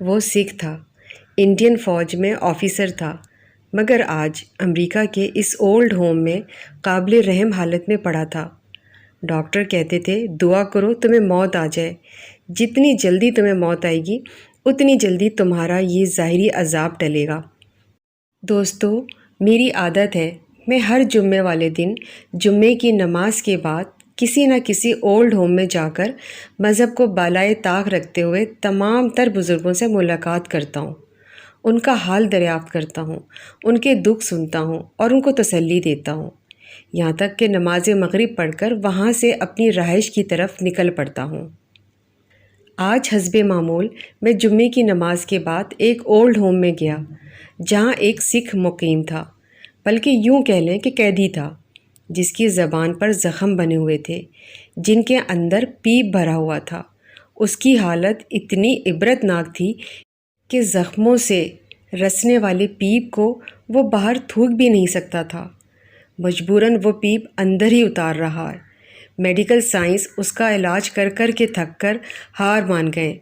وہ سکھ تھا، انڈین فوج میں آفیسر تھا، مگر آج امریکہ کے اس اولڈ ہوم میں قابل رحم حالت میں پڑا تھا۔ ڈاکٹر کہتے تھے دعا کرو تمہیں موت آ جائے، جتنی جلدی تمہیں موت آئے گی اتنی جلدی تمہارا یہ ظاہری عذاب ٹلے گا۔ دوستو، میری عادت ہے میں ہر جمعے والے دن جمعے کی نماز کے بعد کسی نہ کسی اولڈ ہوم میں جا کر مذہب کو بالائے طاق رکھتے ہوئے تمام تر بزرگوں سے ملاقات کرتا ہوں، ان کا حال دریافت کرتا ہوں، ان کے دکھ سنتا ہوں اور ان کو تسلی دیتا ہوں، یہاں تک کہ نماز مغرب پڑھ کر وہاں سے اپنی رہائش کی طرف نکل پڑتا ہوں۔ آج حسب معمول میں جمعے کی نماز کے بعد ایک اولڈ ہوم میں گیا جہاں ایک سکھ مقیم تھا، بلکہ یوں کہہ لیں کہ قیدی تھا، جس کی زبان پر زخم بنے ہوئے تھے، جن کے اندر پیپ بھرا ہوا تھا۔ اس کی حالت اتنی عبرت ناک تھی کہ زخموں سے رسنے والے پیپ کو وہ باہر تھوک بھی نہیں سکتا تھا، مجبوراً وہ پیپ اندر ہی اتار رہا ہے۔ میڈیکل سائنس اس کا علاج کر کر کے تھک کر ہار مان گئے،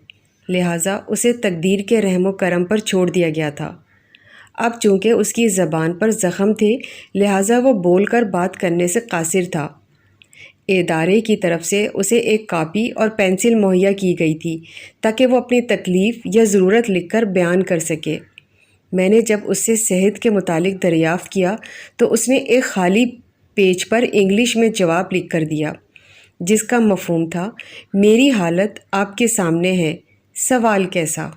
لہٰذا اسے تقدیر کے رحم و کرم پر چھوڑ دیا گیا تھا۔ اب چونکہ اس کی زبان پر زخم تھے، لہٰذا وہ بول کر بات کرنے سے قاصر تھا۔ ادارے کی طرف سے اسے ایک کاپی اور پینسل مہیا کی گئی تھی تاکہ وہ اپنی تکلیف یا ضرورت لکھ کر بیان کر سکے۔ میں نے جب اس سے صحت کے متعلق دریافت کیا تو اس نے ایک خالی پیج پر انگلش میں جواب لکھ کر دیا، جس کا مفہوم تھا، میری حالت آپ کے سامنے ہے، سوال کیسا؟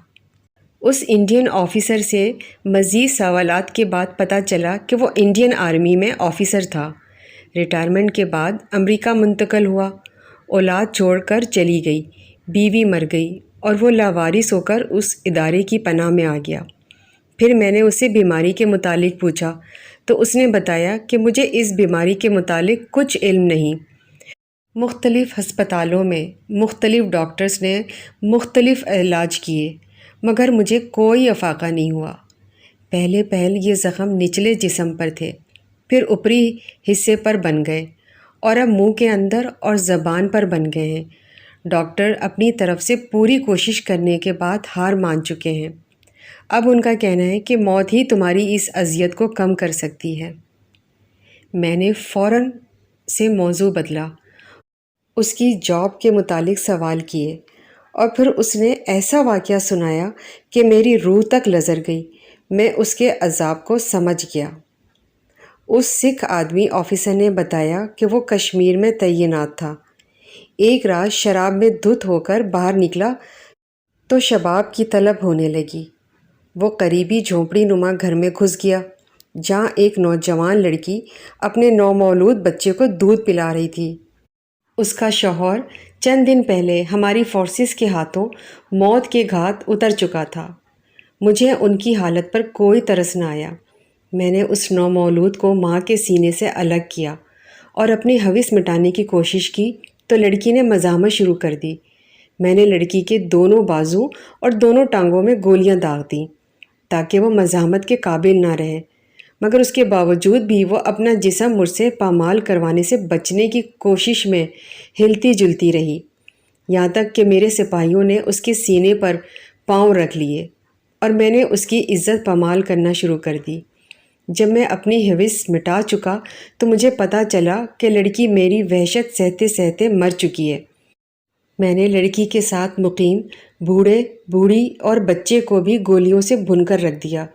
اس انڈین آفیسر سے مزید سوالات کے بعد پتہ چلا کہ وہ انڈین آرمی میں آفیسر تھا، ریٹائرمنٹ کے بعد امریکہ منتقل ہوا، اولاد چھوڑ کر چلی گئی، بیوی مر گئی اور وہ لاوارث ہو کر اس ادارے کی پناہ میں آ گیا۔ پھر میں نے اس سے بیماری کے متعلق پوچھا تو اس نے بتایا کہ مجھے اس بیماری کے متعلق کچھ علم نہیں۔ مختلف ہسپتالوں میں مختلف ڈاکٹرز نے مختلف علاج کیے، مگر مجھے کوئی افاقہ نہیں ہوا۔ پہلے یہ زخم نچلے جسم پر تھے، پھر اوپری حصے پر بن گئے اور اب منہ کے اندر اور زبان پر بن گئے ہیں۔ ڈاکٹر اپنی طرف سے پوری کوشش کرنے کے بعد ہار مان چکے ہیں۔ اب ان کا کہنا ہے کہ موت ہی تمہاری اس اذیت کو کم کر سکتی ہے۔ میں نے فوراً سے موضوع بدلا، اس کی جاب کے متعلق سوال کیے اور پھر اس نے ایسا واقعہ سنایا کہ میری روح تک لرز گئی۔ میں اس کے عذاب کو سمجھ گیا۔ اس سکھ آدمی آفیسر نے بتایا کہ وہ کشمیر میں تعینات تھا۔ ایک رات شراب میں دھت ہو کر باہر نکلا تو شباب کی طلب ہونے لگی۔ وہ قریبی جھونپڑی نما گھر میں گھس گیا جہاں ایک نوجوان لڑکی اپنے نومولود بچے کو دودھ پلا رہی تھی۔ اس کا شوہر چند دن پہلے ہماری فورسز کے ہاتھوں موت کے گھاٹ اتر چکا تھا۔ مجھے ان کی حالت پر کوئی ترس نہ آیا۔ میں نے اس نومولود کو ماں کے سینے سے الگ کیا اور اپنی ہوس مٹانے کی کوشش کی تو لڑکی نے مزاحمت شروع کر دی۔ میں نے لڑکی کے دونوں بازو اور دونوں ٹانگوں میں گولیاں داغ دیں تاکہ وہ مزاحمت کے قابل نہ رہے، مگر اس کے باوجود بھی وہ اپنا جسم مجھ سے پامال کروانے سے بچنے کی کوشش میں ہلتی جلتی رہی، یہاں تک کہ میرے سپاہیوں نے اس کے سینے پر پاؤں رکھ لیے اور میں نے اس کی عزت پامال کرنا شروع کر دی۔ جب میں اپنی ہوس مٹا چکا تو مجھے پتہ چلا کہ لڑکی میری وحشت سہتے سہتے مر چکی ہے۔ میں نے لڑکی کے ساتھ مقیم بوڑھے، بوڑھی اور بچے کو بھی گولیوں سے بھن کر رکھ دیا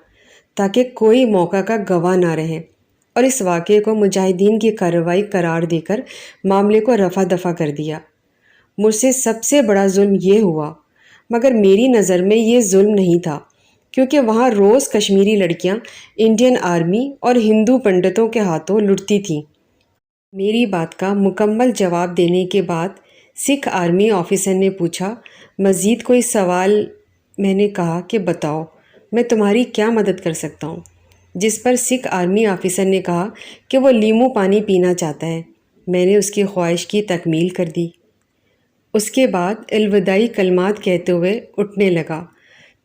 تاکہ کوئی موقع کا گواہ نہ رہے، اور اس واقعے کو مجاہدین کی کارروائی قرار دے کر معاملے کو رفع دفع کر دیا۔ مجھ سے سب سے بڑا ظلم یہ ہوا، مگر میری نظر میں یہ ظلم نہیں تھا، کیونکہ وہاں روز کشمیری لڑکیاں انڈین آرمی اور ہندو پنڈتوں کے ہاتھوں لٹتی تھیں۔ میری بات کا مکمل جواب دینے کے بعد سکھ آرمی آفیسر نے پوچھا، مزید کوئی سوال؟ میں نے کہا کہ بتاؤ، میں تمہاری کیا مدد کر سکتا ہوں؟ جس پر سکھ آرمی آفیسر نے کہا کہ وہ لیمو پانی پینا چاہتا ہے۔ میں نے اس کی خواہش کی تکمیل کر دی۔ اس کے بعد الوداعی کلمات کہتے ہوئے اٹھنے لگا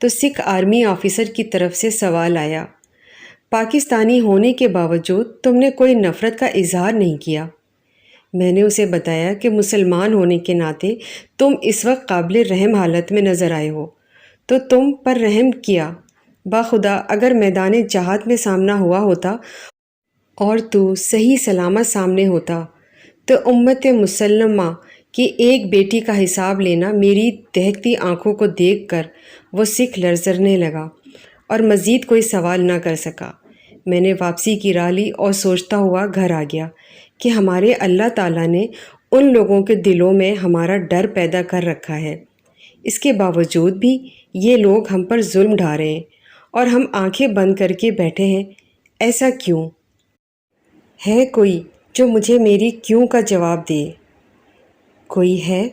تو سکھ آرمی آفیسر کی طرف سے سوال آیا، پاکستانی ہونے کے باوجود تم نے کوئی نفرت کا اظہار نہیں کیا؟ میں نے اسے بتایا کہ مسلمان ہونے کے ناطے تم اس وقت قابل رحم حالت میں نظر آئے ہو، تو تم پر رحم کیا۔ باخدا اگر میدان جہاد میں سامنا ہوا ہوتا اور تو صحیح سلامت سامنے ہوتا تو امت مسلمہ کی ایک بیٹی کا حساب لینا۔ میری دہکتی آنکھوں کو دیکھ کر وہ سکھ لرزنے لگا اور مزید کوئی سوال نہ کر سکا۔ میں نے واپسی کی راہ لی اور سوچتا ہوا گھر آ گیا کہ ہمارے اللہ تعالیٰ نے ان لوگوں کے دلوں میں ہمارا ڈر پیدا کر رکھا ہے، اس کے باوجود بھی یہ لوگ ہم پر ظلم ڈھا رہے ہیں اور ہم آنکھیں بند کر کے بیٹھے ہیں۔ ایسا کیوں؟ ہے کوئی جو مجھے میری کیوں کا جواب دے؟ کوئی ہے؟